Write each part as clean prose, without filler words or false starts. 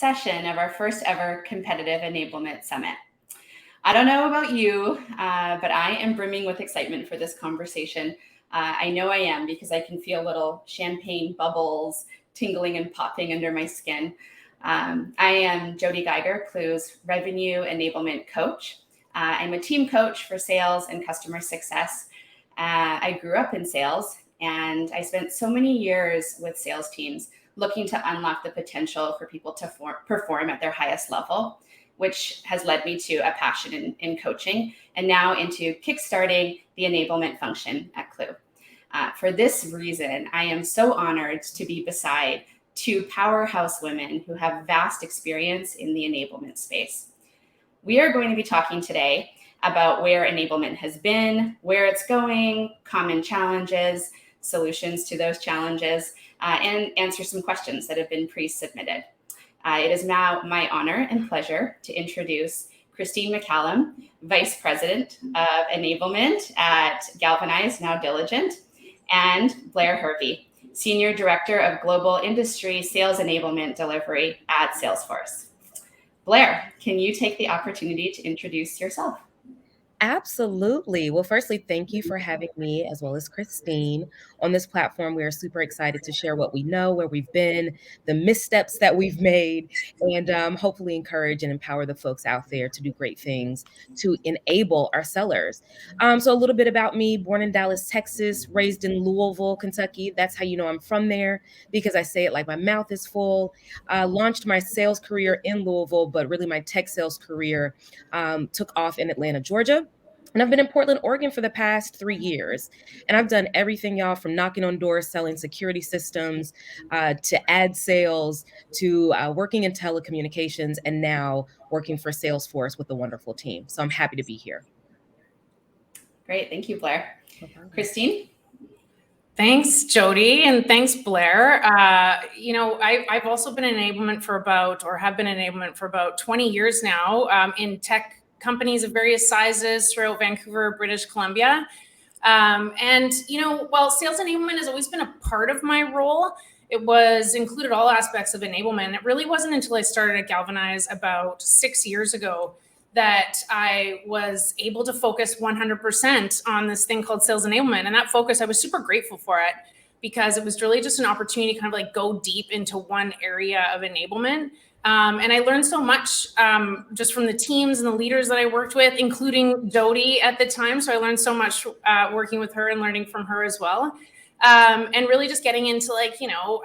session of our first ever Competitive Enablement Summit. I don't know about you, but I am brimming with excitement for this conversation. I know I am because I can feel little champagne bubbles tingling and popping under my skin. I am Jody Geiger, Klue's Revenue Enablement Coach. I'm a team coach for sales and customer success. I grew up in sales, and I spent so many years with sales teams looking to unlock the potential for people to perform at their highest level, which has led me to a passion in coaching, and now into kickstarting the enablement function at Klue. For this reason, I am so honored to be beside two powerhouse women who have vast experience in the enablement space. We are going to be talking today about where enablement has been, where it's going, common challenges, solutions to those challenges, and answer some questions that have been pre-submitted. It is now my honor and pleasure to introduce Christine McCallum, Vice President of Enablement at Galvanize, now Diligent, and Blaire Hervey, Senior Director of Global Industry Sales Enablement Delivery at Salesforce. Blaire, can you take the opportunity to introduce yourself? Absolutely. Well, firstly, thank you for having me as well as Christine on this platform. We are super excited to share what we know, where we've been, the missteps that we've made, and hopefully encourage and empower the folks out there to do great things to enable our sellers. So a little bit about me, born in Dallas, Texas, raised in Louisville, Kentucky. That's how you know I'm from there, because I say it like my mouth is full. Launched my sales career in Louisville, but really my tech sales career took off in Atlanta, Georgia. And I've been in Portland, Oregon for the past 3 years. And I've done everything, y'all, from knocking on doors, selling security systems, to ad sales, to working in telecommunications, and now working for Salesforce with a wonderful team. So I'm happy to be here. Great. Thank you, Blaire. Christine? Thanks, Jody, and thanks, Blaire. I've also been in enablement for have been in enablement for about 20 years now in tech companies of various sizes throughout Vancouver, British Columbia. While sales enablement has always been a part of my role, it included all aspects of enablement. It really wasn't until I started at Galvanize about 6 years ago that I was able to focus 100% on this thing called sales enablement. And that focus, I was super grateful for it, because it was really just an opportunity to kind of like go deep into one area of enablement. And I learned so much just from the teams and the leaders that I worked with, including Jody at the time. So I learned so much working with her and learning from her as well. And really just getting into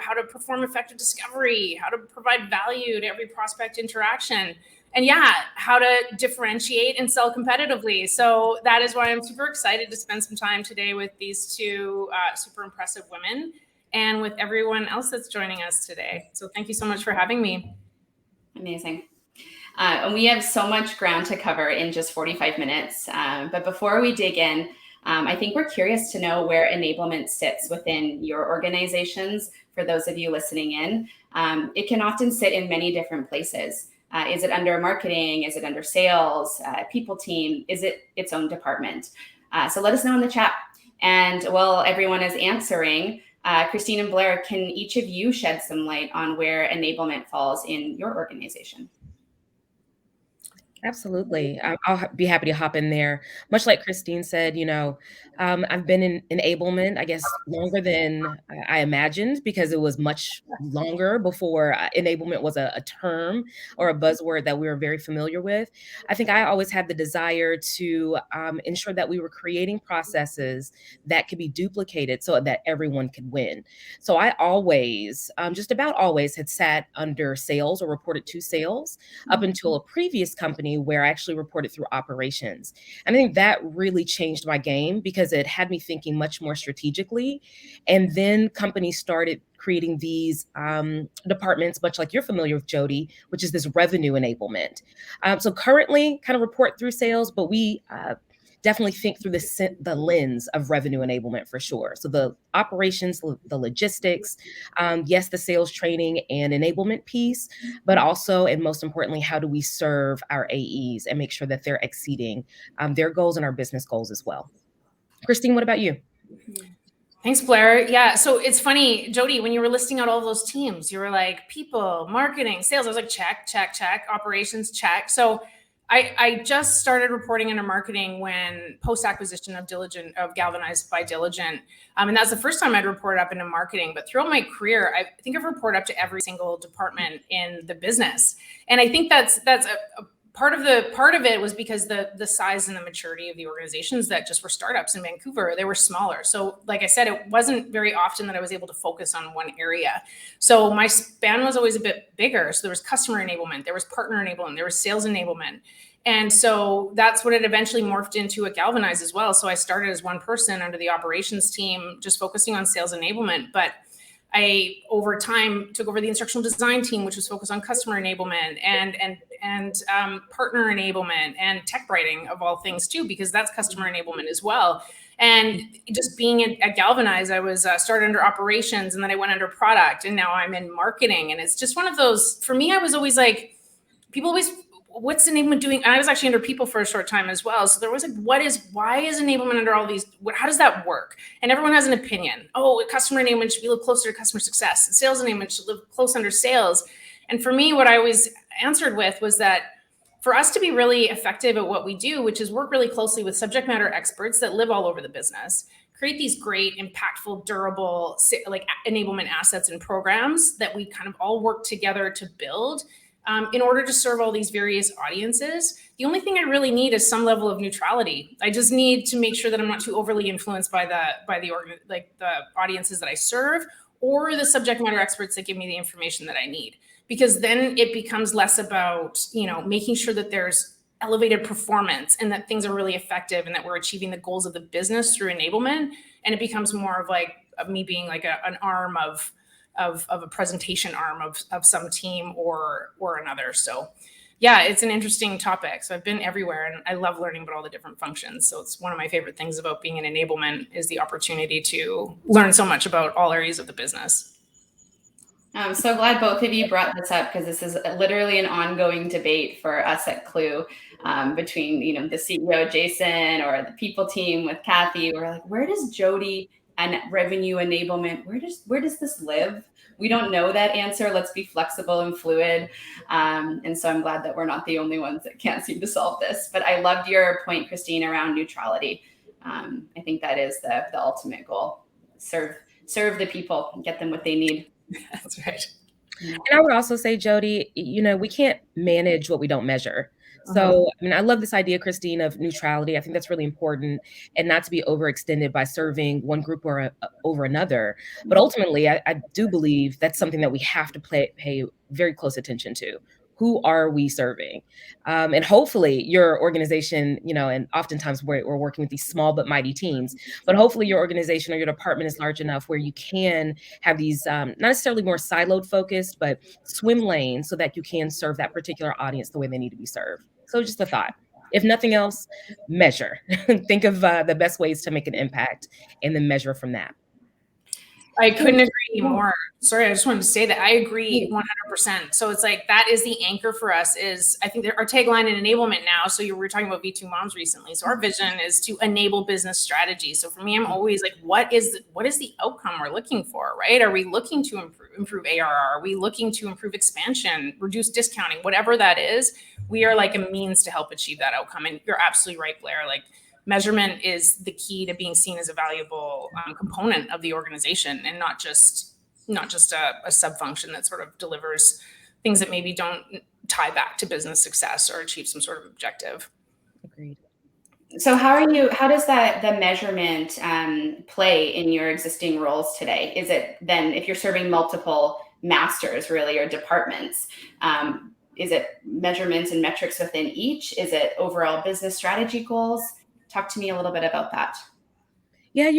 how to perform effective discovery, how to provide value to every prospect interaction, and how to differentiate and sell competitively. So that is why I'm super excited to spend some time today with these two super impressive women and with everyone else that's joining us today. So thank you so much for having me. Amazing. And we have so much ground to cover in just 45 minutes. But before we dig in, I think we're curious to know where enablement sits within your organizations. For those of you listening in, it can often sit in many different places. Is it under marketing? Is it under sales, people team? Is it its own department? So let us know in the chat. And while everyone is answering, Christine and Blaire, can each of you shed some light on where enablement falls in your organization? Absolutely. I'll be happy to hop in there. Much like Christine said, I've been in enablement, I guess, longer than I imagined, because it was much longer before enablement was a term or a buzzword that we were very familiar with. I think I always had the desire to ensure that we were creating processes that could be duplicated so that everyone could win. So I always, just about always, had sat under sales or reported to sales up until a previous company where I actually reported through operations. And I think that really changed my game, because it had me thinking much more strategically. And then companies started creating these departments, much like you're familiar with, Jody, which is this revenue enablement. So currently kind of report through sales, but we definitely think through the lens of revenue enablement for sure. So the operations, the logistics, yes, the sales training and enablement piece, but also, and most importantly, how do we serve our AEs and make sure that they're exceeding their goals and our business goals as well. Christine, what about you? Thanks, Blaire. Yeah. So it's funny, Jody, when you were listing out all those teams, you were like people, marketing, sales. I was like, check, check, check, operations, check. So I just started reporting under marketing when post-acquisition of Galvanize by Diligent. And that's the first time I'd reported up into marketing. But throughout my career, I think I've reported up to every single department in the business. And I think that's a part of it was because the size and the maturity of the organizations that just were startups in Vancouver, they were smaller. So like I said, it wasn't very often that I was able to focus on one area. So my span was always a bit bigger. So there was customer enablement, there was partner enablement, there was sales enablement. And so that's what it eventually morphed into at Galvanize as well. So I started as one person under the operations team, just focusing on sales enablement. But I, over time, took over the instructional design team, which was focused on customer enablement and partner enablement and tech writing of all things too, because that's customer enablement as well. And just being at Galvanize, I was started under operations, and then I went under product, and now I'm in marketing. And it's just one of those, for me, I was always like, people always, what's enablement doing? And I was actually under people for a short time as well. So there was like, why is enablement under all these? How does that work? And everyone has an opinion. Oh, customer enablement should be a little closer to customer success. Sales enablement should live close under sales. And for me, what I always answered with was that for us to be really effective at what we do, which is work really closely with subject matter experts that live all over the business, create these great, impactful, durable, like enablement assets and programs that we kind of all work together to build. In order to serve all these various audiences, the only thing I really need is some level of neutrality. I just need to make sure that I'm not too overly influenced by the audiences that I serve or the subject matter experts that give me the information that I need. Because then it becomes less about, making sure that there's elevated performance and that things are really effective and that we're achieving the goals of the business through enablement. And it becomes more of like of me being like an arm of a presentation arm of some team or another. So yeah, it's an interesting topic. So I've been everywhere and I love learning about all the different functions. So it's one of my favorite things about being in enablement is the opportunity to learn so much about all areas of the business. I'm so glad both of you brought this up because this is literally an ongoing debate for us at Klue between, the CEO, Jason, or the people team with Kathy. We're like, where does Jody and revenue enablement, where does this live? We don't know that answer. Let's be flexible and fluid. And so I'm glad that we're not the only ones that can't seem to solve this. But I loved your point, Christine, around neutrality. I think that is the ultimate goal. Serve the people and get them what they need. That's right. And I would also say, Jody, we can't manage what we don't measure. So, I love this idea, Christine, of neutrality. I think that's really important and not to be overextended by serving one group or over another. But ultimately, I do believe that's something that we have to pay very close attention to. Who are we serving? And hopefully your organization, and oftentimes we're working with these small but mighty teams, but hopefully your organization or your department is large enough where you can have these, not necessarily more siloed focused, but swim lanes so that you can serve that particular audience the way they need to be served. So just a thought. If nothing else, measure. Think of the best ways to make an impact and then measure from that. I couldn't agree more. Sorry, I just wanted to say that I agree 100%. So it's like, that is the anchor for us is, I think our tagline in enablement now, so we were talking about V2 Moms recently. So our vision is to enable business strategy. So for me, I'm always like, what is the outcome we're looking for, right? Are we looking to improve ARR? Are we looking to improve expansion, reduce discounting, whatever that is? We are like a means to help achieve that outcome. And you're absolutely right, Blaire. Like, measurement is the key to being seen as a valuable component of the organization and not just a sub-function that sort of delivers things that maybe don't tie back to business success or achieve some sort of objective. Agreed. So how does the measurement play in your existing roles today? Is it then, if you're serving multiple masters really or departments, is it measurements and metrics within each? Is it overall business strategy goals? Talk to me a little bit about that. Yeah,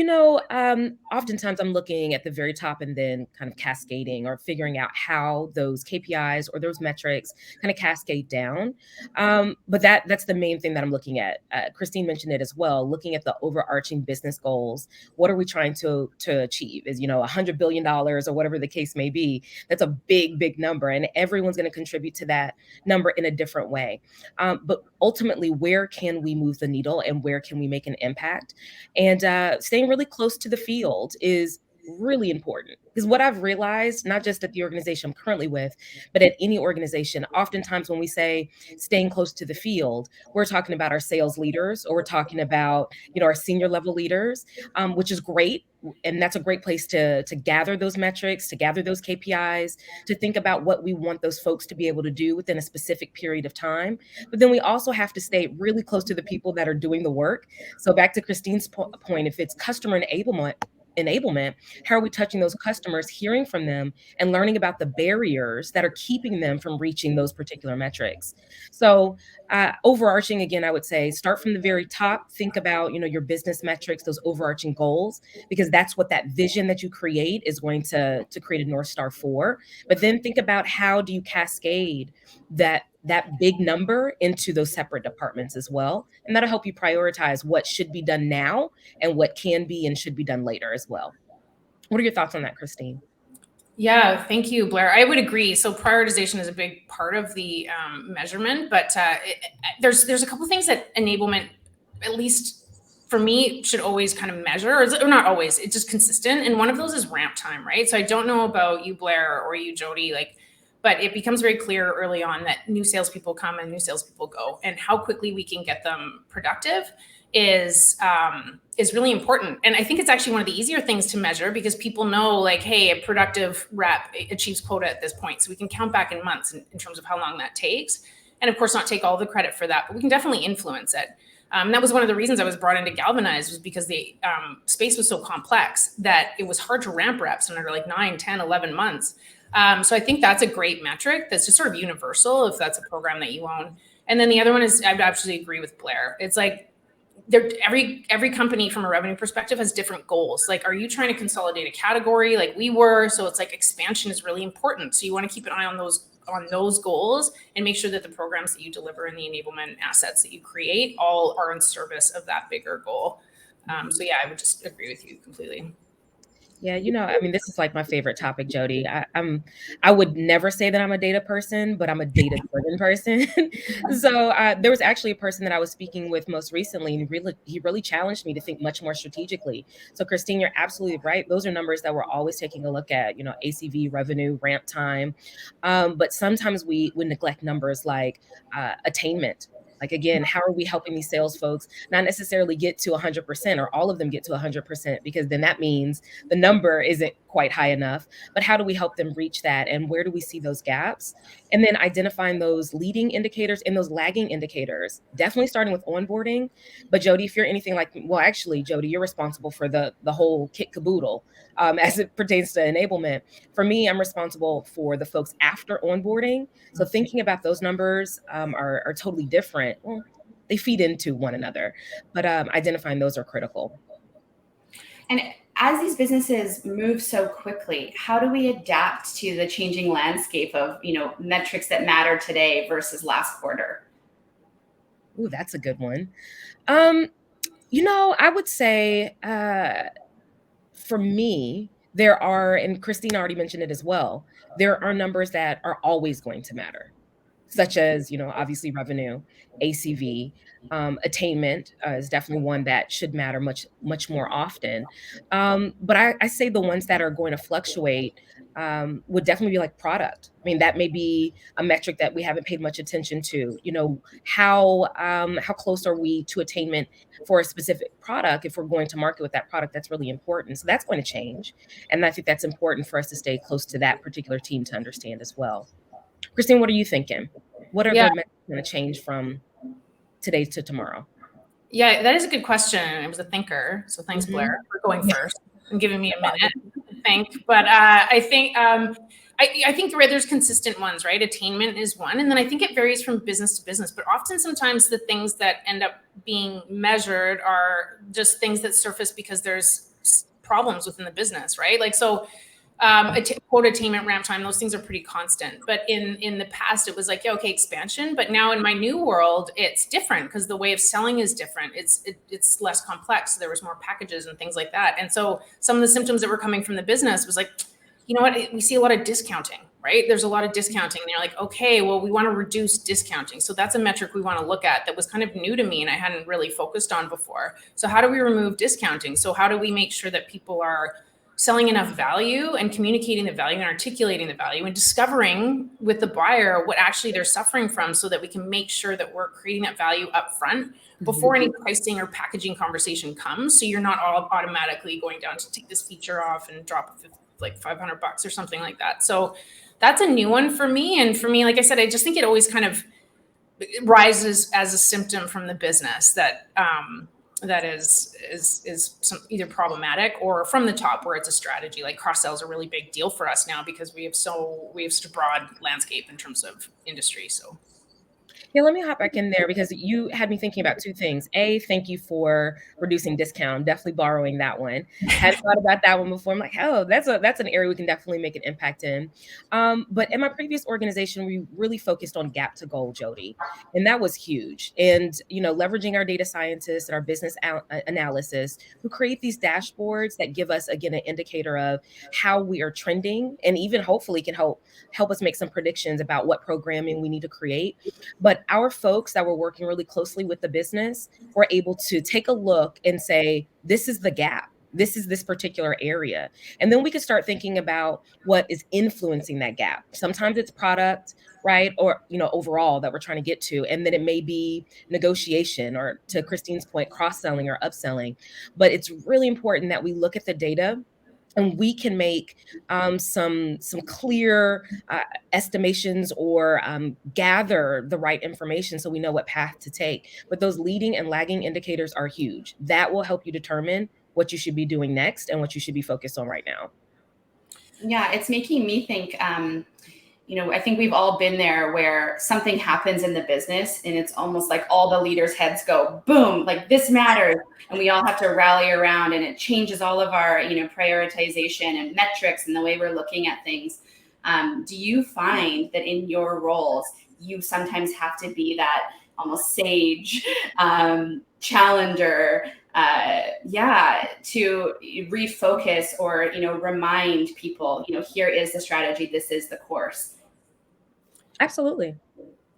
oftentimes I'm looking at the very top and then kind of cascading or figuring out how those KPIs or those metrics kind of cascade down. But that's the main thing that I'm looking at. Christine mentioned it as well, looking at the overarching business goals. What are we trying to achieve? Is, $100 billion or whatever the case may be. That's a big, big number. And everyone's going to contribute to that number in a different way. But ultimately, where can we move the needle and where can we make an impact? And staying really close to the field is really important. Because what I've realized, not just at the organization I'm currently with, but at any organization, oftentimes when we say staying close to the field, we're talking about our sales leaders, or we're talking about, our senior level leaders, which is great. And that's a great place to gather those metrics, to gather those KPIs, to think about what we want those folks to be able to do within a specific period of time. But then we also have to stay really close to the people that are doing the work. So back to Christine's point, if it's customer enablement, how are we touching those customers, hearing from them, and learning about the barriers that are keeping them from reaching those particular metrics? So overarching, again, I would say start from the very top. Think about your business metrics, those overarching goals, because that's what that vision that you create is going to create a North Star for. But then think about, how do you cascade that big number into those separate departments as well, and that'll help you prioritize what should be done now and what can be and should be done later as well. What are your thoughts on that, Christine? Yeah, thank you, Blaire. I would agree. So prioritization is a big part of the measurement, but there's a couple things that enablement, at least for me, should always kind of measure, or not always, it's just consistent. And one of those is ramp time, right? So I don't know about you, Blaire, or you, Jody, but it becomes very clear early on that new salespeople come and new salespeople go, and how quickly we can get them productive is really important. And I think it's actually one of the easier things to measure, because people know, hey, a productive rep achieves quota at this point. So we can count back in months in terms of how long that takes. And of course, not take all the credit for that, but we can definitely influence it. That was one of the reasons I was brought into Galvanize, was because the space was so complex that it was hard to ramp reps under 9, 10, 11 months. So I think that's a great metric that's just sort of universal if that's a program that you own. And then the other one is, I absolutely agree with Blaire. It's every company from a revenue perspective has different goals. Are you trying to consolidate a category like we were? So it's expansion is really important. So you want to keep an eye on those goals and make sure that the programs that you deliver and the enablement assets that you create all are in service of that bigger goal. So yeah, I would just agree with you completely. Yeah, this is my favorite topic, Jody. I would never say that I'm a data person, but I'm a data-driven person. So there was actually a person that I was speaking with most recently, and he really challenged me to think much more strategically. So Christine, you're absolutely right. Those are numbers that we're always taking a look at, ACV, revenue, ramp time. But sometimes we neglect numbers like attainment. Again, how are we helping these sales folks not necessarily get to 100% or all of them get to 100%, because then that means the number isn't quite high enough, but how do we help them reach that? And where do we see those gaps? And then identifying those leading indicators and those lagging indicators, definitely starting with onboarding. But Jody, if you're anything like, well, actually, Jody, you're responsible for the whole kit caboodle as it pertains to enablement. For me, I'm responsible for the folks after onboarding. So thinking about those numbers are totally different. Well, they feed into one another, but identifying those are critical. And as these businesses move so quickly, how do we adapt to the changing landscape of, metrics that matter today versus last quarter? Ooh, that's a good one. I would say for me, there are, and Christine already mentioned it as well, there are numbers that are always going to matter, such as, obviously revenue, ACV, attainment is definitely one that should matter much, much more often. But I say the ones that are going to fluctuate would definitely be product. That may be a metric that we haven't paid much attention to. How close are we to attainment for a specific product? If we're going to market with that product, that's really important. So that's going to change. And I think that's important for us to stay close to that particular team to understand as well. Christine, what are you thinking? What are the metrics going to change from today to tomorrow? Yeah, that is a good question. I was a thinker. So thanks, Blaire, for going first and giving me a minute to think. But I think there's consistent ones, right? Attainment is one. And then I think it varies from business to business. But often sometimes the things that end up being measured are just things that surface because there's problems within the business, right? Quota attainment, ramp time, those things are pretty constant. But in the past, it was okay, expansion. But now in my new world, it's different because the way of selling is different. It's less complex. So there was more packages and things like that. And so some of the symptoms that were coming from the business was we see a lot of discounting, right? There's a lot of discounting. And you're like, okay, well, we want to reduce discounting. So that's a metric we want to look at that was kind of new to me and I hadn't really focused on before. So how do we remove discounting? So how do we make sure that people are selling enough value and communicating the value and articulating the value and discovering with the buyer what actually they're suffering from so that we can make sure that we're creating that value up front before any pricing or packaging conversation comes. So you're not all automatically going down to take this feature off and drop like $500 or something like that. So that's a new one for me. And for me, like I said, I just think it always kind of rises as a symptom from the business that that is some either problematic or from the top where it's a strategy. Like cross sell is a really big deal for us now because we have such a broad landscape in terms of industry. So. Yeah, let me hop back in there because you had me thinking about two things. A, thank you for reducing discount. I'm definitely borrowing that one. Hadn't thought about that one before. I'm like, oh, that's an area we can definitely make an impact in. But in my previous organization, we really focused on gap to goal, Jody, and that was huge. And leveraging our data scientists and our business analysis, who create these dashboards that give us again an indicator of how we are trending, and even hopefully can help us make some predictions about what programming we need to create. But our folks that were working really closely with the business were able to take a look and say, this is the gap. This is this particular area. And then we could start thinking about what is influencing that gap. Sometimes it's product, right? Or, overall that we're trying to get to. And then it may be negotiation or, to Christine's point, cross-selling or upselling. But it's really important that we look at the data and we can make some clear estimations or gather the right information so we know what path to take. But those leading and lagging indicators are huge. That will help you determine what you should be doing next and what you should be focused on right now. Yeah, it's making me think, I think we've all been there where something happens in the business and it's almost like all the leaders' heads go, boom, like this matters. And we all have to rally around and it changes all of our, prioritization and metrics and the way we're looking at things. Do you find that in your roles, you sometimes have to be that almost sage challenger, to refocus or, remind people, here is the strategy, this is the course? Absolutely.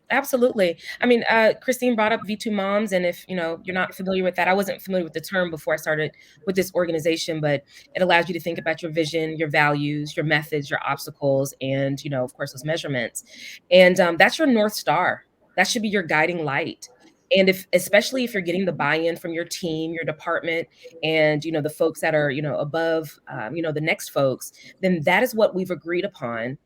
Absolutely. I mean, Christine brought up V2 Moms, and if you're not familiar with that, I wasn't familiar with the term before I started with this organization, but it allows you to think about your vision, your values, your methods, your obstacles, and of course those measurements. And that's your North Star. That should be your guiding light. And especially if you're getting the buy-in from your team, your department, and the folks that are above the next folks, then that is what we've agreed upon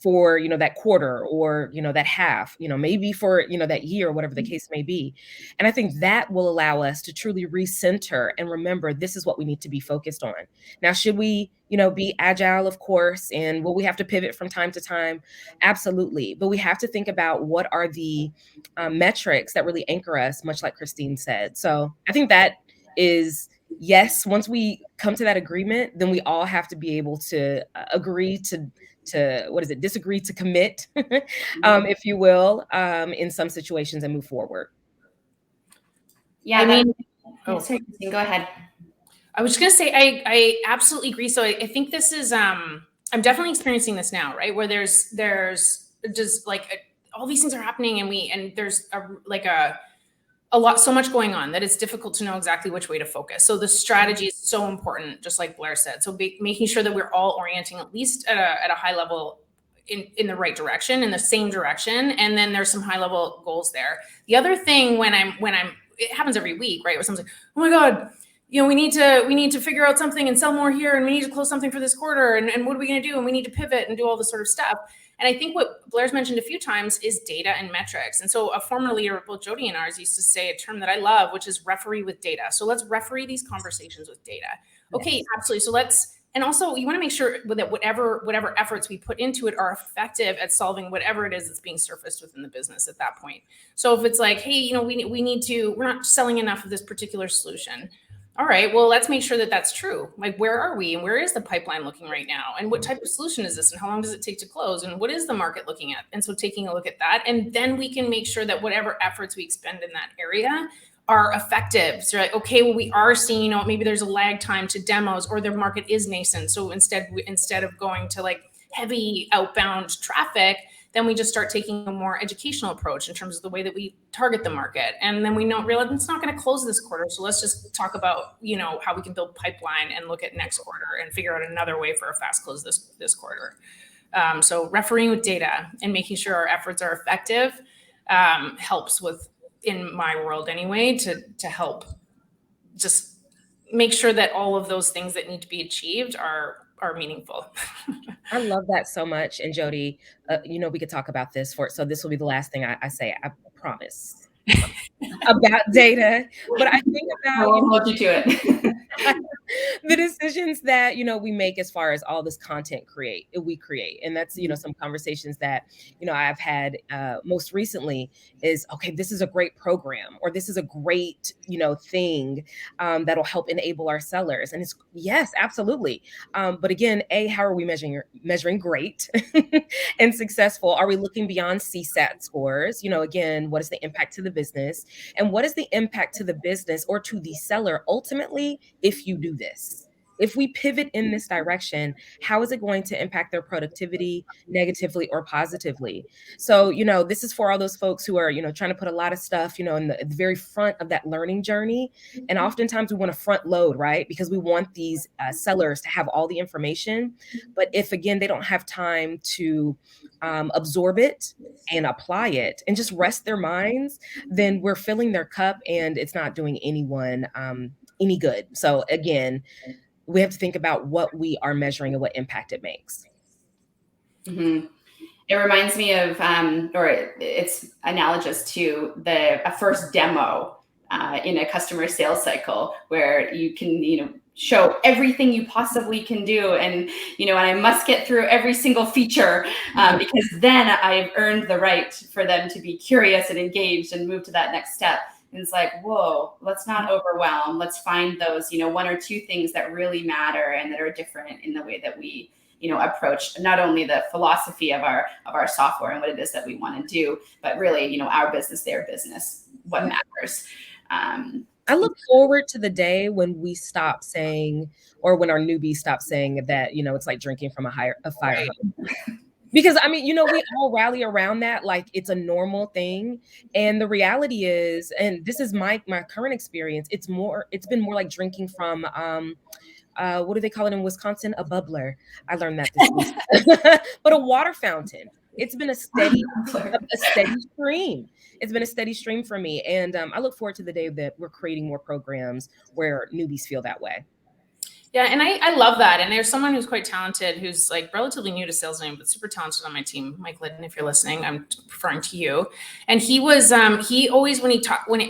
for that quarter or that half, maybe for that year, whatever the case may be. And I think that will allow us to truly recenter and remember this is what we need to be focused on. Now, should we be agile, of course, and will we have to pivot from time to time? Absolutely. But we have to think about what are the metrics that really anchor us, much like Christine said. So I think that is, yes, once we come to that agreement, then we all have to be able to agree to disagree to commit, if you will, in some situations and move forward. Yeah, sorry, Christine, go ahead. I was just going to say, I absolutely agree. So I think this is, I'm definitely experiencing this now, right? Where there's just like all these things are happening and there's so much going on that it's difficult to know exactly which way to focus. So the strategy is so important, just like Blaire said. So making sure that we're all orienting at least at a high level in the right direction, in the same direction. And then there's some high level goals there. The other thing when it happens every week, right? Where someone's like, oh my God, we need to figure out something and sell more here. And we need to close something for this quarter. And what are we going to do? And we need to pivot and do all this sort of stuff. And I think what Blaire's mentioned a few times is data and metrics. And so a former leader of both Jody and ours used to say a term that I love, which is referee with data. So let's referee these conversations with data. Okay, yes. Absolutely. So and also you want to make sure that whatever efforts we put into it are effective at solving whatever it is that's being surfaced within the business at that point. So if it's like, hey, we're not selling enough of this particular solution. All right, well, let's make sure that that's true. Like, where are we and where is the pipeline looking right now? And what type of solution is this? And how long does it take to close? And what is the market looking at? And so taking a look at that. And then we can make sure that whatever efforts we expend in that area are effective. So like, okay, well, we are seeing, maybe there's a lag time to demos or their market is nascent. So instead of going to like heavy outbound traffic, then we just start taking a more educational approach in terms of the way that we target the market. And then we don't realize it's not going to close this quarter. So let's just talk about, how we can build pipeline and look at next quarter and figure out another way for a fast close this quarter. So refereeing with data and making sure our efforts are effective helps with, in my world anyway, to help just make sure that all of those things that need to be achieved are meaningful. I love that so much. And Jody, we could talk about this so this will be the last thing I say, I promise, about data. But I think about I won't hold you to it. the decisions that, we make as far as all this content we create. And that's, some conversations that, I've had most recently is, okay, this is a great program, or this is a great, thing that'll help enable our sellers. And it's, yes, absolutely. But again, how are we measuring great and successful? Are we looking beyond CSAT scores? Again, what is the impact to the business, and what is the impact to the business or to the seller ultimately if you do this? If we pivot in this direction, how is it going to impact their productivity negatively or positively? So, this is for all those folks who are, trying to put a lot of stuff, in the very front of that learning journey. And oftentimes we want to front load, right? Because we want these sellers to have all the information. But if, again, they don't have time to absorb it and apply it and just rest their minds, then we're filling their cup and it's not doing anyone any good. So again, we have to think about what we are measuring and what impact it makes. Mm-hmm. It reminds me of, it's analogous to a first demo in a customer sales cycle, where you can, show everything you possibly can do. And, and I must get through every single feature because then I've earned the right for them to be curious and engaged and move to that next step. And it's like, whoa, let's not overwhelm. Let's find those, one or two things that really matter and that are different in the way that we, approach not only the philosophy of our software and what it is that we want to do, but really, our business, their business, what matters. I look forward to the day when we stop saying, or when our newbies stop saying that, it's like drinking from a fire hose. Because we all rally around that like it's a normal thing. And the reality is, and this is my current experience, it's been more like drinking from what do they call it in Wisconsin? A bubbler. I learned that this week. But a water fountain. It's been a steady stream. It's been a steady stream for me. And I look forward to the day that we're creating more programs where newbies feel that way. Yeah, and I love that. And there's someone who's quite talented, who's like relatively new to sales name, but super talented on my team. Mike Liddon, if you're listening, I'm referring to you. And he was, he always, when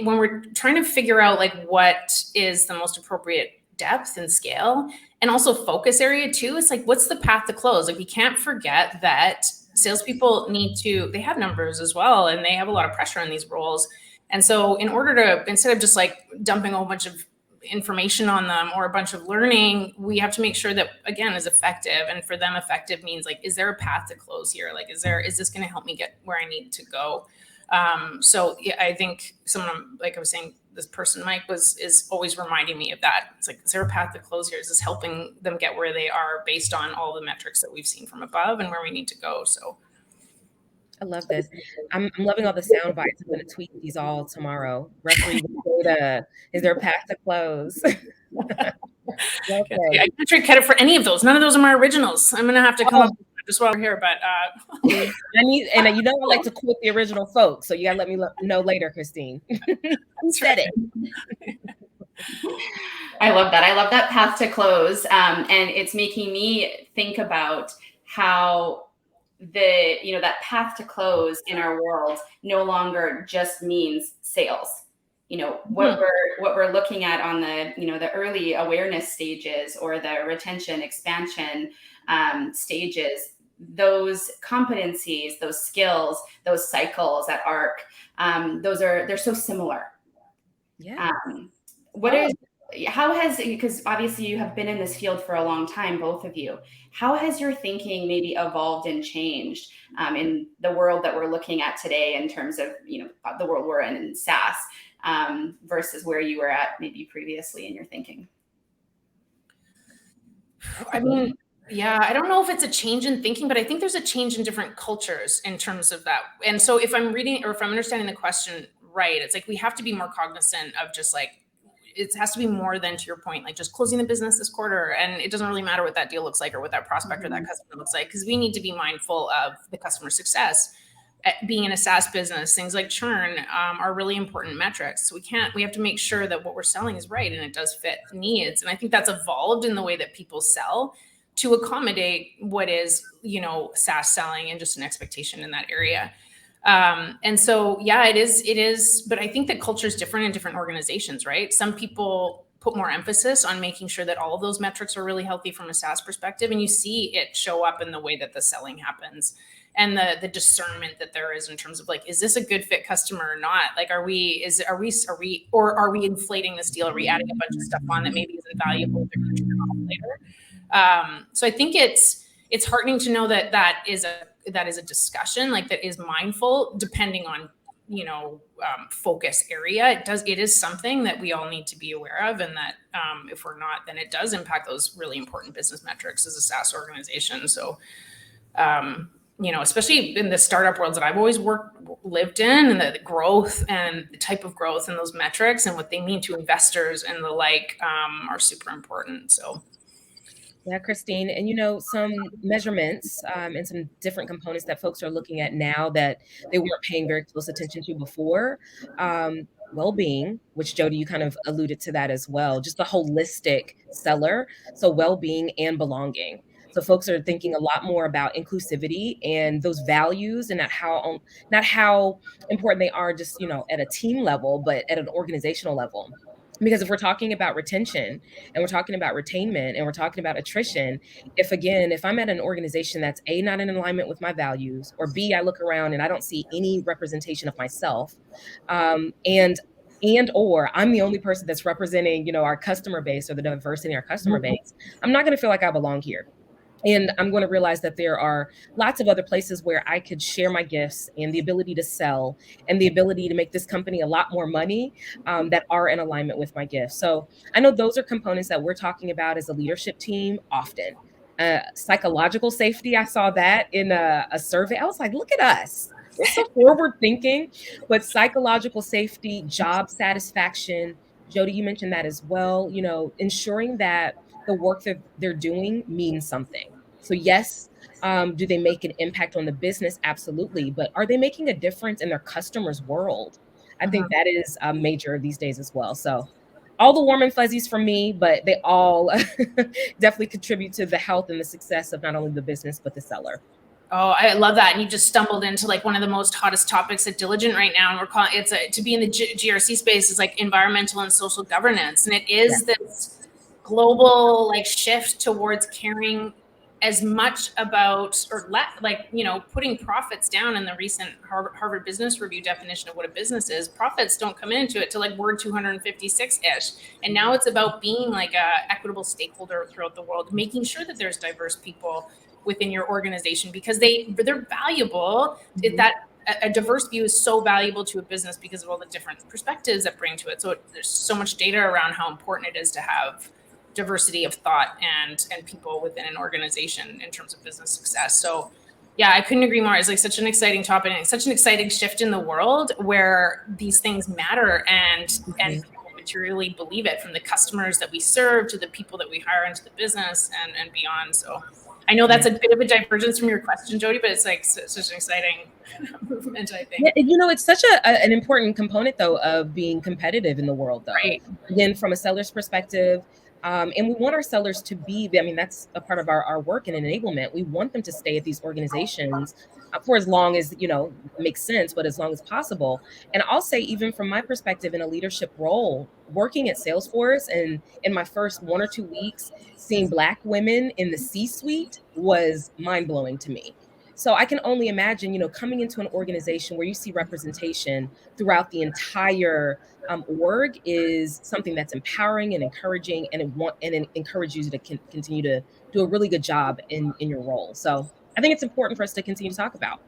we're trying to figure out like what is the most appropriate depth and scale, and also focus area too, it's like, what's the path to close? Like, we can't forget that salespeople they have numbers as well, and they have a lot of pressure on these roles. And so in order to, instead of just like dumping a whole bunch of information on them or a bunch of learning, we have to make sure that, again, is effective. And for them, effective means like, is there a path to close here? Like, is this going to help me get where I need to go? So yeah, I think someone, like I was saying, this person, Mike, is always reminding me of that. It's like, is there a path to close here? Is this helping them get where they are based on all the metrics that we've seen from above and where we need to go? So I love this. I'm loving all the sound bites. I'm going to tweet these all tomorrow. Referee with data. Is there a path to close? Okay. I can't trade credit for any of those. None of those are my originals. I'm going to have to come up with just while we're here, but I like to quote the original folks. So you got to let me know later, Christine. Who said it? I love that. I love that path to close. And it's making me think about how that path to close in our world no longer just means sales. What we're looking at on the, the early awareness stages or the retention expansion stages, those competencies, those skills, those cycles at ARC, they're so similar. Yeah. Because obviously you have been in this field for a long time, both of you, how has your thinking maybe evolved and changed in the world that we're looking at today in terms of, the world we're in SaaS versus where you were at maybe previously in your thinking? I mean, Yeah, I don't know if it's a change in thinking, but I think there's a change in different cultures in terms of that. And so if I'm reading or if I'm understanding the question right, it's like we have to be more cognizant of just like it has to be more than, to your point, like just closing the business this quarter. And it doesn't really matter what that deal looks like or what that prospect or that customer looks like, because we need to be mindful of the customer success. Being in a SaaS business, things like churn are really important metrics. So we have to make sure that what we're selling is right and it does fit needs. And I think that's evolved in the way that people sell to accommodate what is, SaaS selling and just an expectation in that area. And so, yeah, it is, but I think that culture is different in different organizations, right? Some people put more emphasis on making sure that all of those metrics are really healthy from a SaaS perspective. And you see it show up in the way that the selling happens and the discernment that there is in terms of like, is this a good fit customer or not? Like, are we inflating this deal? Are we adding a bunch of stuff on that maybe isn't valuable if they're going to turn off later? So I think it's heartening to know that is a discussion like that is mindful depending on focus area. It is something that we all need to be aware of, and that if we're not, then it does impact those really important business metrics as a SaaS organization. So especially in the startup worlds that I've always lived in, and the growth and the type of growth and those metrics and what they mean to investors and the like are super important. So yeah, Christine. And, some measurements and some different components that folks are looking at now that they weren't paying very close attention to before. Well-being, which Jody, you kind of alluded to that as well, just the holistic seller. So well-being and belonging. So folks are thinking a lot more about inclusivity and those values, and not how important they are just, at a team level, but at an organizational level. Because if we're talking about retention and we're talking about retainment and we're talking about attrition, if I'm at an organization that's A, not in alignment with my values, or B, I look around and I don't see any representation of myself, or I'm the only person that's representing, our customer base or the diversity in our customer base, I'm not going to feel like I belong here. And I'm going to realize that there are lots of other places where I could share my gifts and the ability to sell and the ability to make this company a lot more money that are in alignment with my gifts. So I know those are components that we're talking about as a leadership team often. Psychological safety, I saw that in a survey. I was like, look at us. We're so forward thinking. But psychological safety, job satisfaction, Jody, you mentioned that as well, ensuring that the work that they're doing means something. So yes, do they make an impact on the business? Absolutely. But are they making a difference in their customers' world? I think that is major these days as well. So all the warm and fuzzies from me, but they all definitely contribute to the health and the success of not only the business, but the seller. Oh, I love that. And you just stumbled into like one of the most hottest topics at Diligent right now. And we're calling to be in the GRC space is like environmental and social governance. And it is this global like shift towards caring as much about putting profits down. In the recent Harvard Business Review definition of what a business is, profits don't come into it till like word 256-ish. And now it's about being like a equitable stakeholder throughout the world, making sure that there's diverse people within your organization because they're valuable. That a diverse view is so valuable to a business because of all the different perspectives that bring to it. So there's so much data around how important it is to have diversity of thought and people within an organization in terms of business success. So yeah, I couldn't agree more. It's like such an exciting topic and such an exciting shift in the world where these things matter and people materially believe it, from the customers that we serve to the people that we hire into the business and beyond. So I know that's a bit of a divergence from your question, Jody, but it's like such an exciting movement, I think. Yeah, it's such an important component, though, of being competitive in the world, though. Right. Again, from a seller's perspective, and we want our sellers to be, that's a part of our work in enablement. We want them to stay at these organizations for as long as, makes sense, but as long as possible. And I'll say, even from my perspective in a leadership role, working at Salesforce and in my first 1 or 2 weeks, seeing Black women in the C-suite was mind-blowing to me. So I can only imagine, coming into an organization where you see representation throughout the entire org is something that's empowering and encouraging, and it encourages you to continue to do a really good job in your role. So I think it's important for us to continue to talk about.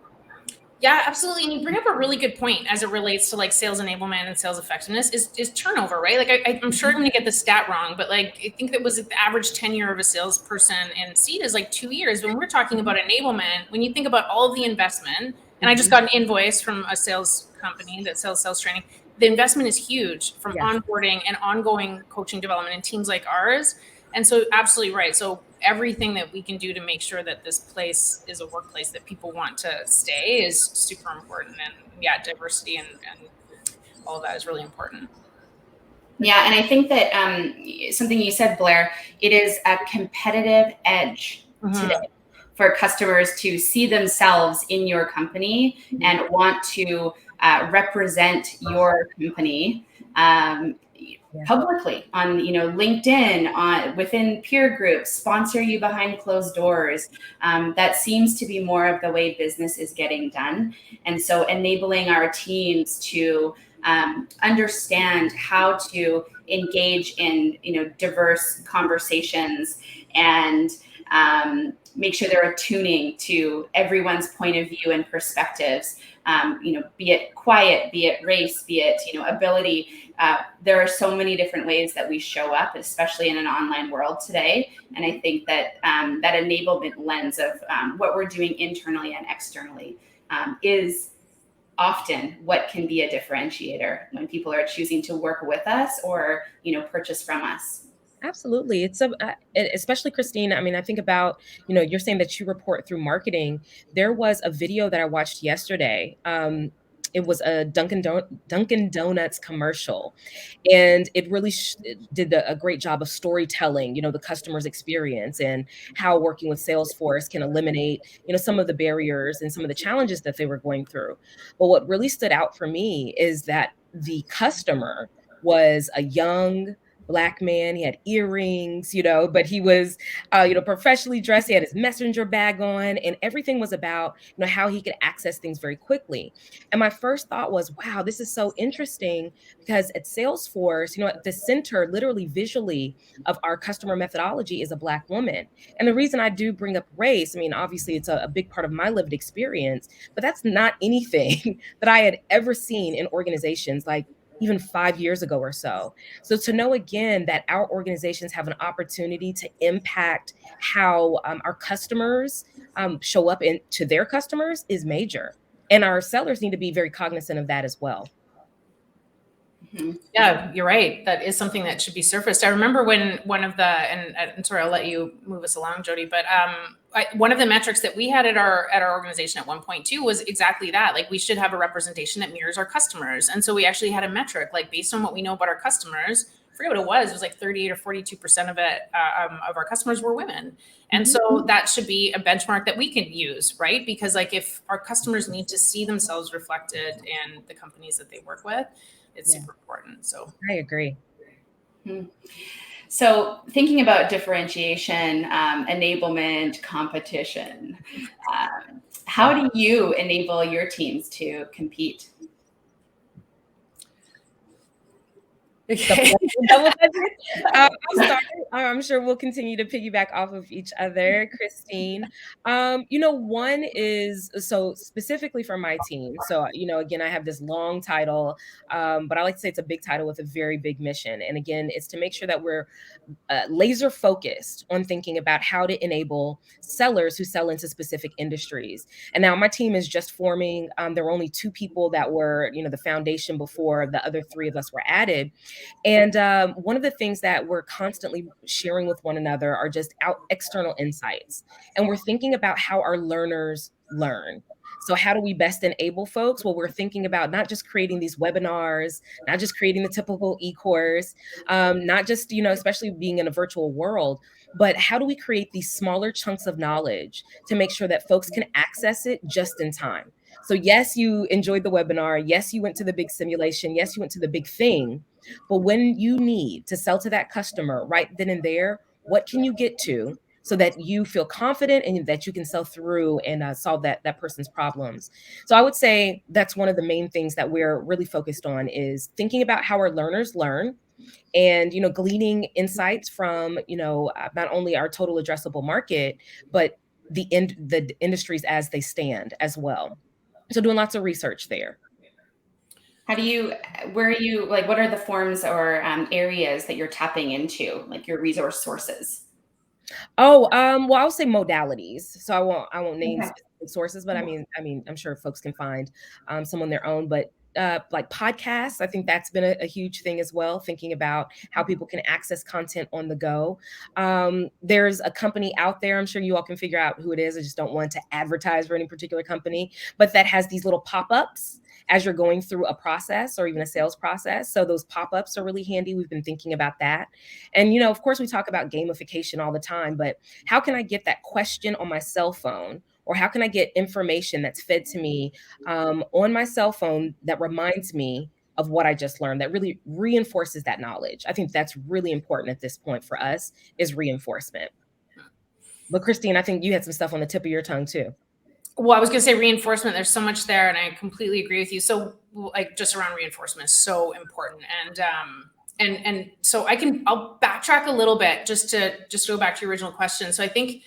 Yeah, absolutely. And you bring up a really good point as it relates to like sales enablement and sales effectiveness is turnover, right? Like I'm sure I'm going to get the stat wrong, but like I think that was like the average tenure of a salesperson in seat is like 2 years. When we're talking about enablement, when you think about all of the investment, and I just got an invoice from a sales company that sells sales training, the investment is huge from onboarding and ongoing coaching development in teams like ours. And so absolutely right. So everything that we can do to make sure that this place is a workplace that people want to stay is super important. And yeah, diversity and all of that is really important. Yeah, and I think that something you said, Blaire, it is a competitive edge today for customers to see themselves in your company and want to represent your company publicly on, LinkedIn, on within peer groups, sponsor you behind closed doors. That seems to be more of the way business is getting done. And so enabling our teams to understand how to engage in, diverse conversations and make sure they're attuning to everyone's point of view and perspectives. Be it quiet, be it race, be it, ability. There are so many different ways that we show up, especially in an online world today. And I think that that enablement lens of what we're doing internally and externally is often what can be a differentiator when people are choosing to work with us or, purchase from us. Absolutely. It's especially Christine. I mean, I think about, you're saying that you report through marketing. There was a video that I watched yesterday. It was a Dunkin' Donuts commercial, and it really did a great job of storytelling, the customer's experience and how working with Salesforce can eliminate, some of the barriers and some of the challenges that they were going through. But what really stood out for me is that the customer was a young Black man. He had earrings, but he was, professionally dressed. He had his messenger bag on, and everything was about, how he could access things very quickly. And my first thought was, wow, this is so interesting, because at Salesforce, at the center, literally visually, of our customer methodology is a Black woman. And the reason I do bring up race, I mean, obviously it's a big part of my lived experience, but that's not anything that I had ever seen in organizations like even 5 years ago or so. So to know again that our organizations have an opportunity to impact how our customers show up to their customers is major. And our sellers need to be very cognizant of that as well. Yeah, you're right. That is something that should be surfaced. I remember when one of the, and sorry, I'll let you move us along, Jody, but one of the metrics that we had at our organization at one point too was exactly that. Like, we should have a representation that mirrors our customers. And so we actually had a metric, like, based on what we know about our customers, I forget what it was like 38 or 42% of it, of our customers were women. And so that should be a benchmark that we can use, right? Because like, if our customers need to see themselves reflected in the companies that they work with, it's super important. So I agree. So thinking about differentiation, enablement, competition, how do you enable your teams to compete? Okay. I'll start. I'm sure we'll continue to piggyback off of each other, Christine. One is, so specifically for my team. So, again, I have this long title, but I like to say it's a big title with a very big mission. And again, it's to make sure that we're laser focused on thinking about how to enable sellers who sell into specific industries. And now my team is just forming. There were only 2 people that were, the foundation before the other 3 of us were added. And one of the things that we're constantly sharing with one another are just external insights. And we're thinking about how our learners learn. So how do we best enable folks? Well, we're thinking about not just creating these webinars, not just creating the typical e-course, not just, especially being in a virtual world, but how do we create these smaller chunks of knowledge to make sure that folks can access it just in time? So yes, you enjoyed the webinar. Yes, you went to the big simulation. Yes, you went to the big thing. But when you need to sell to that customer right then and there, what can you get to so that you feel confident and that you can sell through and solve that person's problems? So I would say that's one of the main things that we're really focused on, is thinking about how our learners learn, and gleaning insights from not only our total addressable market, but the industries as they stand as well. So doing lots of research there. Where are you, like, what are the forms or areas that you're tapping into, like your resource sources? Oh, well, I'll say modalities. So I won't name Okay. specific sources, but I mean, I'm sure folks can find some on their own. But like podcasts, I think that's been a huge thing as well. Thinking about how people can access content on the go. There's a company out there. I'm sure you all can figure out who it is. I just don't want to advertise for any particular company, but that has these little pop-ups as you're going through a process or even a sales process. So those pop-ups are really handy. We've been thinking about that. And, of course, we talk about gamification all the time, but how can I get that question on my cell phone? Or how can I get information that's fed to me on my cell phone that reminds me of what I just learned, that really reinforces that knowledge? I think that's really important at this point for us, is reinforcement. But Christine, I think you had some stuff on the tip of your tongue too. Well, I was going to say reinforcement. There's so much there, and I completely agree with you. So, like, just around reinforcement is so important, and so I'll backtrack a little bit just to go back to your original question. So I think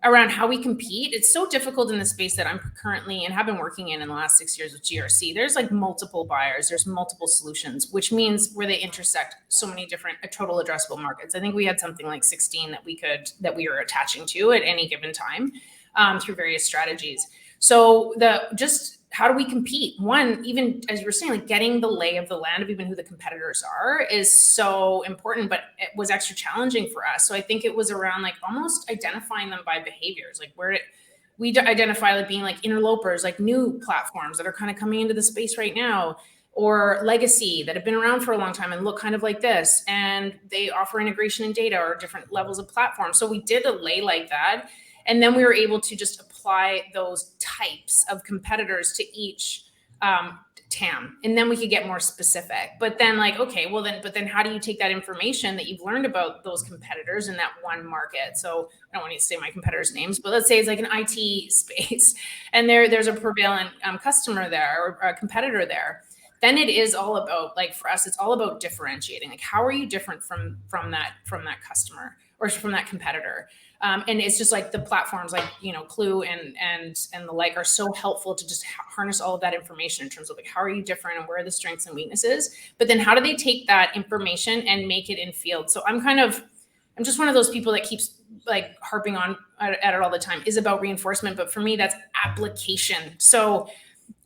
around how we compete, it's so difficult in the space that I'm currently and have been working in the last 6 years with GRC. There's like multiple buyers, there's multiple solutions, which means where they intersect so many different total addressable markets. I think we had something like 16 that we were attaching to at any given time. Through various strategies. So how do we compete? One, even as you were saying, like getting the lay of the land of even who the competitors are is so important, but it was extra challenging for us. So I think it was around like almost identifying them by behaviors, like we identify like being like interlopers, like new platforms that are kind of coming into the space right now, or legacy that have been around for a long time and look kind of like this, and they offer integration and data or different levels of platform. So we did a lay like that. And then we were able to just apply those types of competitors to each TAM. And then we could get more specific. But then but then how do you take that information that you've learned about those competitors in that one market? So I don't want to say my competitors' names, but let's say it's like an IT space and there's a prevalent customer there or a competitor there. Then it is all about, like, for us, it's all about differentiating. Like, how are you different from that customer or from that competitor? And it's just like the platforms like, Klue and the like are so helpful to just harness all of that information in terms of like, how are you different and where are the strengths and weaknesses? But then how do they take that information and make it in field? So I'm just one of those people that keeps like harping on at it all the time, is about reinforcement. But for me, that's application. So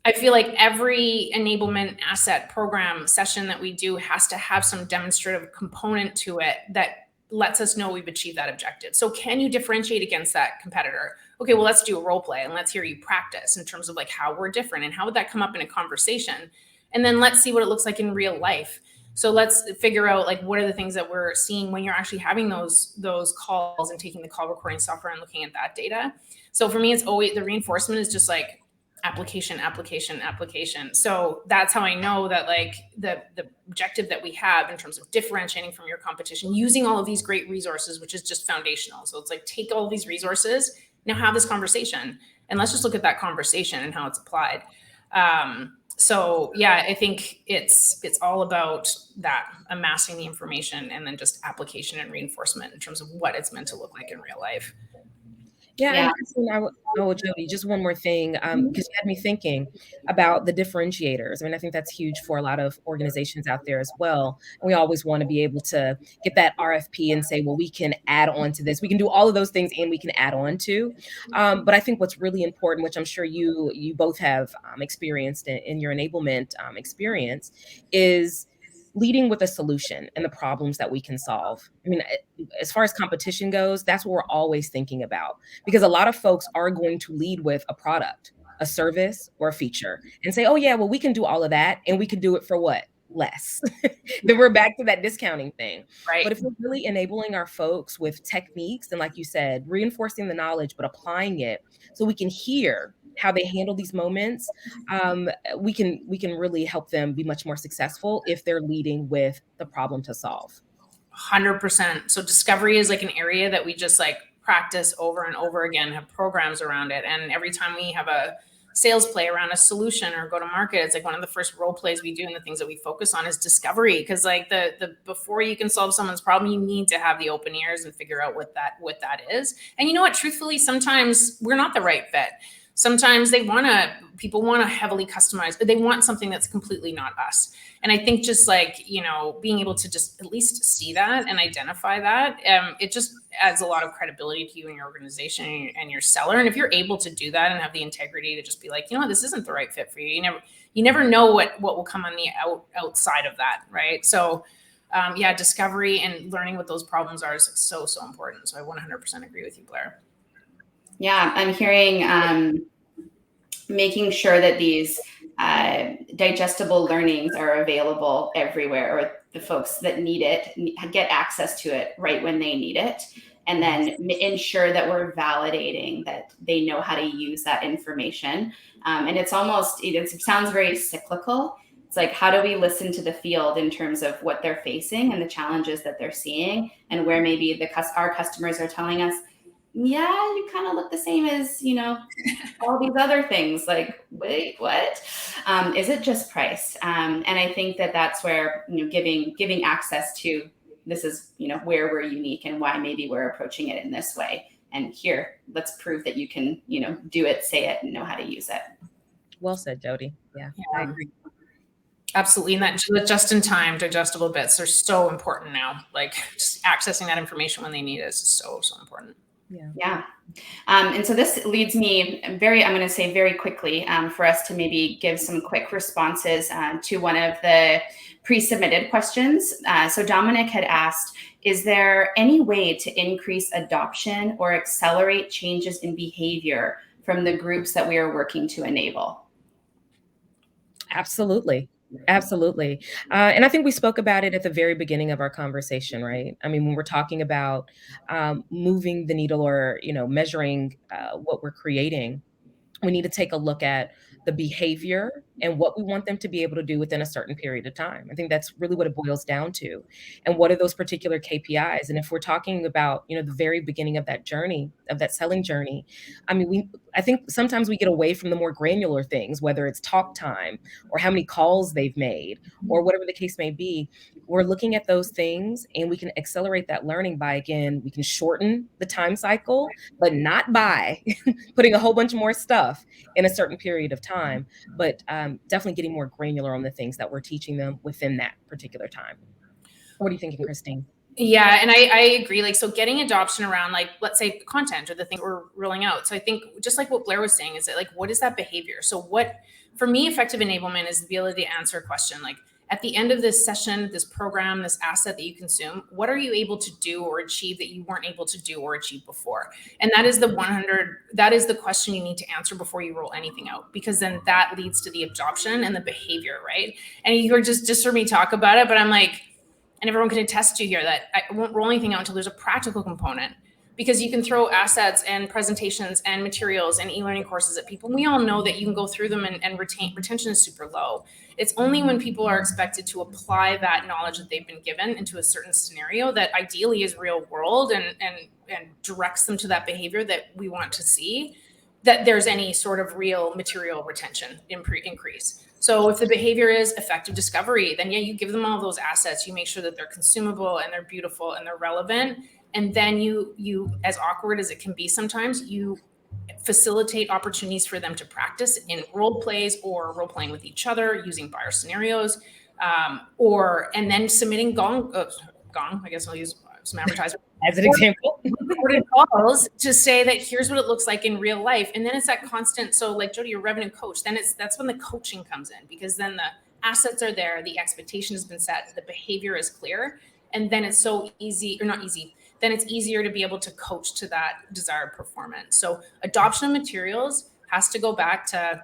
I feel like every enablement asset program session that we do has to have some demonstrative component to it that lets us know we've achieved that objective. So can you differentiate against that competitor? Okay, well, let's do a role play and let's hear you practice in terms of like how we're different and how would that come up in a conversation? And then let's see what it looks like in real life. So let's figure out like what are the things that we're seeing when you're actually having those calls and taking the call recording software and looking at that data. So for me, it's always the reinforcement is just like application. So that's how I know that like the objective that we have in terms of differentiating from your competition, using all of these great resources, which is just foundational. So it's like, take all these resources, now have this conversation, and let's just look at that conversation and how it's applied. So yeah, I think it's all about that, amassing the information and then just application and reinforcement in terms of what it's meant to look like in real life. Yeah. And Jody, just one more thing, because you had me thinking about the differentiators. I mean, I think that's huge for a lot of organizations out there as well. And we always want to be able to get that RFP and say, well, we can add on to this. We can do all of those things and we can add on to. But I think what's really important, which I'm sure you both have experienced in your enablement experience, is leading with a solution and the problems that we can solve. I mean, as far as competition goes, that's what we're always thinking about, because a lot of folks are going to lead with a product, a service, or a feature and say, oh yeah, well, we can do all of that and we can do it for what? Less. Then we're back to that discounting thing. Right. But if we're really enabling our folks with techniques and, like you said, reinforcing the knowledge, but applying it so we can hear how they handle these moments, we can really help them be much more successful if they're leading with the problem to solve. 100%. So discovery is like an area that we just like practice over and over again, have programs around it. And every time we have a sales play around a solution or go to market, it's like one of the first role plays we do and the things that we focus on is discovery. Because like the before you can solve someone's problem, you need to have the open ears and figure out what that is. And you know what, truthfully, sometimes we're not the right fit. Sometimes people want to heavily customize, but they want something that's completely not us. And I think just like, being able to just at least see that and identify that, it just adds a lot of credibility to you and your organization and your seller. And if you're able to do that and have the integrity to just be like, this isn't the right fit for you. You never know what will come on the outside of that, right? So discovery and learning what those problems are is so important. So I 100% agree with you, Blaire. Yeah, I'm hearing making sure that these digestible learnings are available everywhere, or the folks that need it get access to it right when they need it. And then ensure that we're validating that they know how to use that information. And it's almost, it sounds very cyclical. It's like, how do we listen to the field in terms of what they're facing and the challenges that they're seeing, and where maybe our customers are telling us, yeah, you kind of look the same as, all these other things. Like, wait, what? Is it just price? And I think that that's where, giving access to, this is, where we're unique and why maybe we're approaching it in this way. And here, let's prove that you can, do it, say it, and know how to use it. Well said, Jody. Yeah. I agree. Absolutely. And that just-in-time digestible bits are so important now. Like, just accessing that information when they need it is so important. Yeah. And so this leads me I'm going to say very quickly for us to maybe give some quick responses to one of the pre-submitted questions. So Dominic had asked, is there any way to increase adoption or accelerate changes in behavior from the groups that we are working to enable? Absolutely. Absolutely. And I think we spoke about it at the very beginning of our conversation, right? I mean, when we're talking about moving the needle or, measuring what we're creating, we need to take a look at the behavior and what we want them to be able to do within a certain period of time. I think that's really what it boils down to. And what are those particular KPIs? And if we're talking about, the very beginning of that journey, of that selling journey, I mean, I think sometimes we get away from the more granular things, whether it's talk time or how many calls they've made or whatever the case may be. We're looking at those things and we can accelerate that learning by, again, we can shorten the time cycle, but not by putting a whole bunch more stuff in a certain period of time, but definitely getting more granular on the things that we're teaching them within that particular time. What are you thinking, Christine? Yeah, and I agree. Like, so getting adoption around, like, let's say content or the things we're rolling out. So I think just like what Blaire was saying, is that like, what is that behavior? So what, for me, effective enablement is the ability to answer a question like, at the end of this session, this program, this asset that you consume, what are you able to do or achieve that you weren't able to do or achieve before? And that is that is the question you need to answer before you roll anything out, because then that leads to the adoption and the behavior, right? And you heard just heard me talk about it, but I'm like, and everyone can attest to here that I won't roll anything out until there's a practical component, because you can throw assets and presentations and materials and e-learning courses at people. And we all know that you can go through them and retention is super low. It's only when people are expected to apply that knowledge that they've been given into a certain scenario that ideally is real world and directs them to that behavior that we want to see, that there's any sort of real material retention increase. So if the behavior is effective discovery, then you give them all those assets, you make sure that they're consumable and they're beautiful and they're relevant. And then you, as awkward as it can be sometimes, you facilitate opportunities for them to practice in role plays or role playing with each other using buyer scenarios, and then submitting gong, I guess I'll use some advertisement as an example, recorded calls to say that here's what it looks like in real life. And then it's that constant. So like Jody, your revenue coach, then that's when the coaching comes in, because then the assets are there, the expectation has been set, the behavior is clear, and then it's so easy, or not easy, then it's easier to be able to coach to that desired performance. So adoption of materials has to go back to,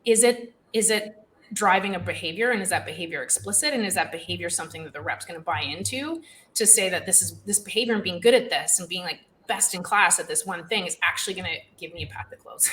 is it driving a behavior, and is that behavior explicit, and is that behavior something that the rep's going to buy into, to say that this behavior and being good at this and being like best in class at this one thing is actually going to give me a path to close.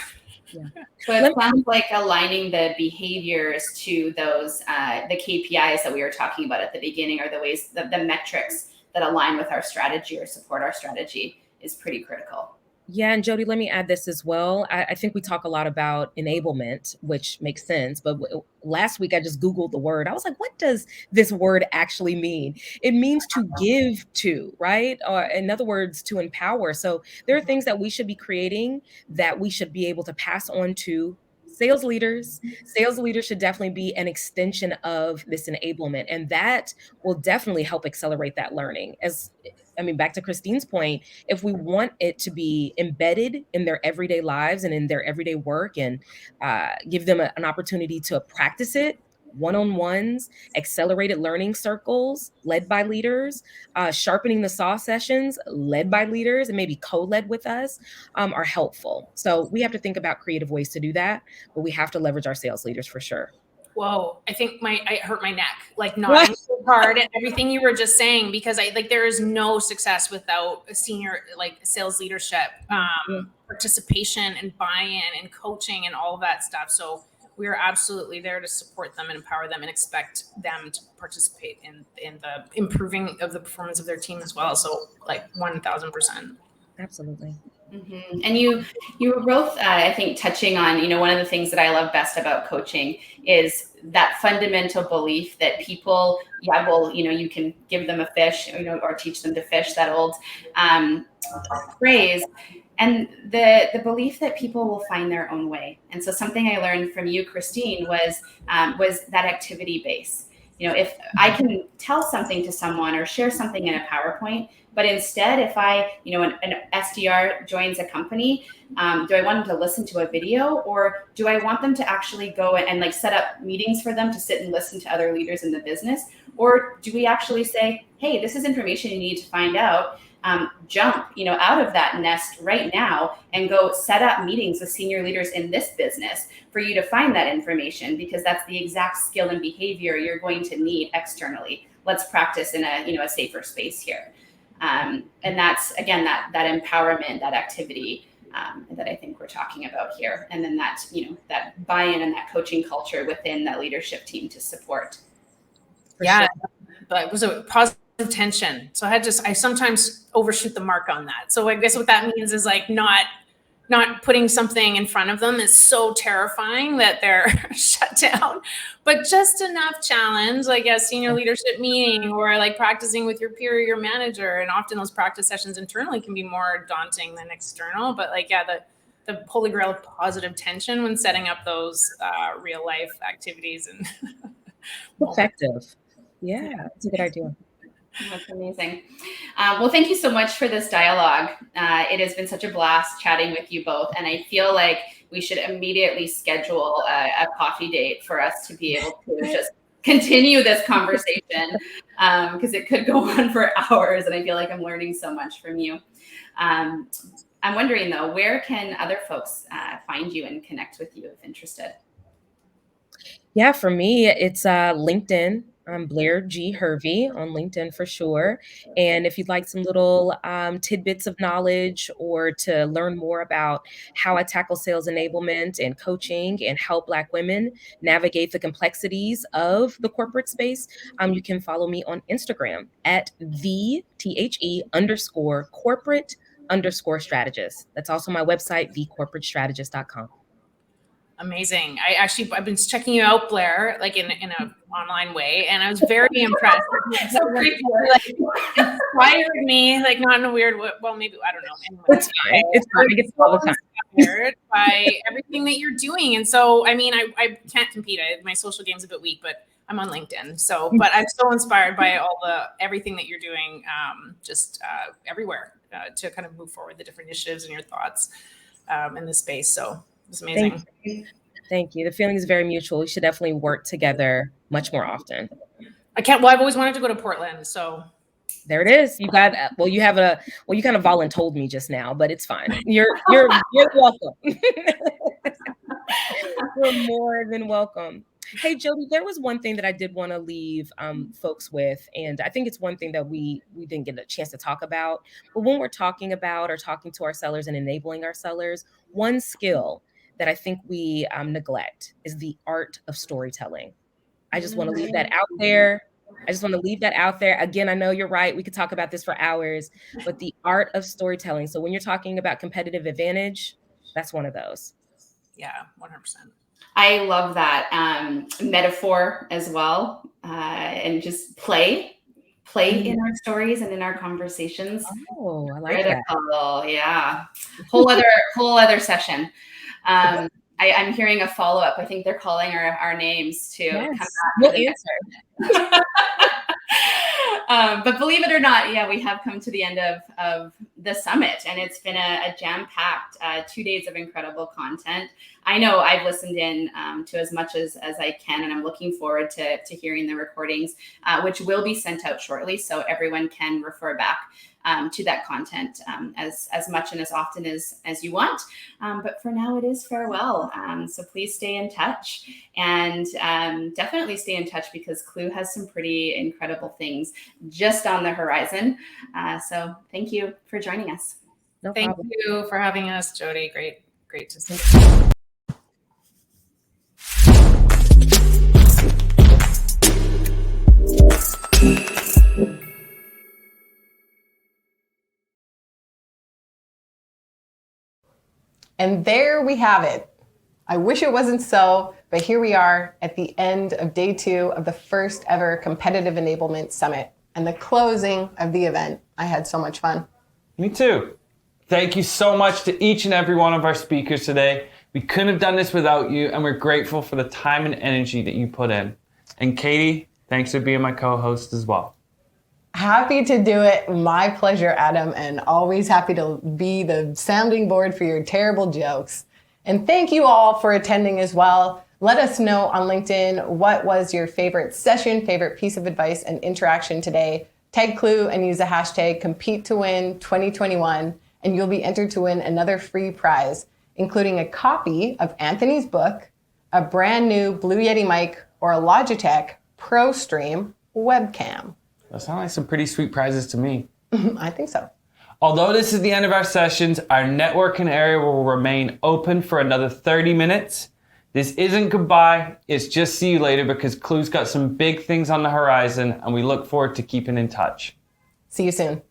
Yeah. So it sounds like aligning the behaviors to those the KPIs that we were talking about at the beginning, or the ways, the metrics that align with our strategy or support our strategy, is pretty critical. Yeah, and Jody, let me add this as well. I think we talk a lot about enablement, which makes sense. But last week I just Googled the word. I was like, what does this word actually mean? It means to give to, right? Or in other words, to empower. So there are things that we should be creating that we should be able to pass on to sales leaders. Sales leaders should definitely be an extension of this enablement. And that will definitely help accelerate that learning. As I mean, back to Christine's point, if we want it to be embedded in their everyday lives and in their everyday work, and give them an opportunity to practice it, one-on-ones, accelerated learning circles led by leaders, sharpening the saw sessions led by leaders and maybe co-led with us, are helpful. So we have to think about creative ways to do that, but we have to leverage our sales leaders for sure. Whoa, I think I hurt my neck, like nodding so hard at everything you were just saying, because there is no success without a senior, like, sales leadership, participation and buy-in and coaching and all of that stuff. So we are absolutely there to support them and empower them and expect them to participate in the improving of the performance of their team as well. So, like, 1000%. Absolutely. Mm-hmm. And you were both, I think, touching on, one of the things that I love best about coaching is that fundamental belief that people, you can give them a fish, or teach them to fish, that old phrase. And the belief that people will find their own way. And so something I learned from you, Christine, was that activity base. If I can tell something to someone or share something in a PowerPoint, but instead, if an SDR joins a company, do I want them to listen to a video, or do I want them to actually go and set up meetings for them to sit and listen to other leaders in the business? Or do we actually say, hey, this is information you need to find out. Jump, out of that nest right now and go set up meetings with senior leaders in this business for you to find that information, because that's the exact skill and behavior you're going to need externally. Let's practice in a safer space here. And that's, again, that empowerment, that activity that I think we're talking about here. And then that, that buy-in and that coaching culture within that leadership team to support. Yeah, but it was a positive tension. So I sometimes overshoot the mark on that. So I guess what that means is, like, not putting something in front of them is so terrifying that they're shut down, but just enough challenge, like a senior leadership meeting, or like practicing with your peer or your manager. And often those practice sessions internally can be more daunting than external, but the holy grail of positive tension when setting up those real life activities and effective. Yeah, that's a good idea. That's amazing. Well, thank you so much for this dialogue. It has been such a blast chatting with you both. And I feel like we should immediately schedule a coffee date for us to be able to just continue this conversation, because it could go on for hours. And I feel like I'm learning so much from you. I'm wondering, though, where can other folks find you and connect with you if interested? Yeah, for me, it's LinkedIn. I'm Blaire G. Hervey on LinkedIn for sure. And if you'd like some little tidbits of knowledge, or to learn more about how I tackle sales enablement and coaching and help Black women navigate the complexities of the corporate space, you can follow me on Instagram at _corporate_strategist. That's also my website, thecorporatestrategist.com. Amazing. I've been checking you out, Blaire, like in an online way, and I was very impressed. So creepy. Inspired me, like, not in a weird way. Well, maybe, I don't know. Anyway, it's fine. It's fine. I get all the time. Inspired by everything that you're doing, and so I mean, I can't compete. My social game's a bit weak, but I'm on LinkedIn. So, but I'm so inspired by everything that you're doing, just everywhere, to kind of move forward the different initiatives and your thoughts in this space. So. It's amazing. Thank you. The feeling is very mutual. We should definitely work together much more often. I've always wanted to go to Portland. So there it is. You got, you kind of voluntold me just now, but it's fine. You're welcome. You're more than welcome. Hey, Jody, there was one thing that I did want to leave folks with, and I think it's one thing that we didn't get a chance to talk about. But when we're talking about or talking to our sellers and enabling our sellers, one skill that I think we neglect is the art of storytelling. I just want to leave that out there. I just want to leave that out there. Again, I know you're right. We could talk about this for hours, but the art of storytelling. So when you're talking about competitive advantage, that's one of those. Yeah, 100%. I love that metaphor as well, and just play in our stories and in our conversations. Oh, I like that. Yeah, whole other session. I'm hearing a follow-up. I think they're calling our names to come back. We'll answer. But believe it or not, yeah, we have come to the end of the summit, and it's been a jam-packed 2 days of incredible content. I know I've listened in to as much as I can, and I'm looking forward to hearing the recordings, which will be sent out shortly, so everyone can refer back to that content as much and as often as you want. But for now, it is farewell. So please stay in touch, and definitely stay in touch, because Klue has some pretty incredible things just on the horizon. So thank you for joining us. No Thank problem. you for having us, Jody. Great to see you. And there we have it. I wish it wasn't so, but here we are at the end of day 2 of the first ever Competitive Enablement Summit and the closing of the event. I had so much fun. Me too. Thank you so much to each and every one of our speakers today. We couldn't have done this without you, and we're grateful for the time and energy that you put in. And Katie, thanks for being my co-host as well. Happy to do it. My pleasure, Adam, and always happy to be the sounding board for your terrible jokes. And thank you all for attending as well. Let us know on LinkedIn what was your favorite session, favorite piece of advice and interaction today. Tag Klue and use the hashtag #CompeteToWin2021, and you'll be entered to win another free prize, including a copy of Anthony's book, a brand new Blue Yeti mic, or a Logitech ProStream webcam. That sounds like some pretty sweet prizes to me. I think so. Although this is the end of our sessions, our networking area will remain open for another 30 minutes. This isn't goodbye, it's just see you later, because Klue's got some big things on the horizon, and we look forward to keeping in touch. See you soon.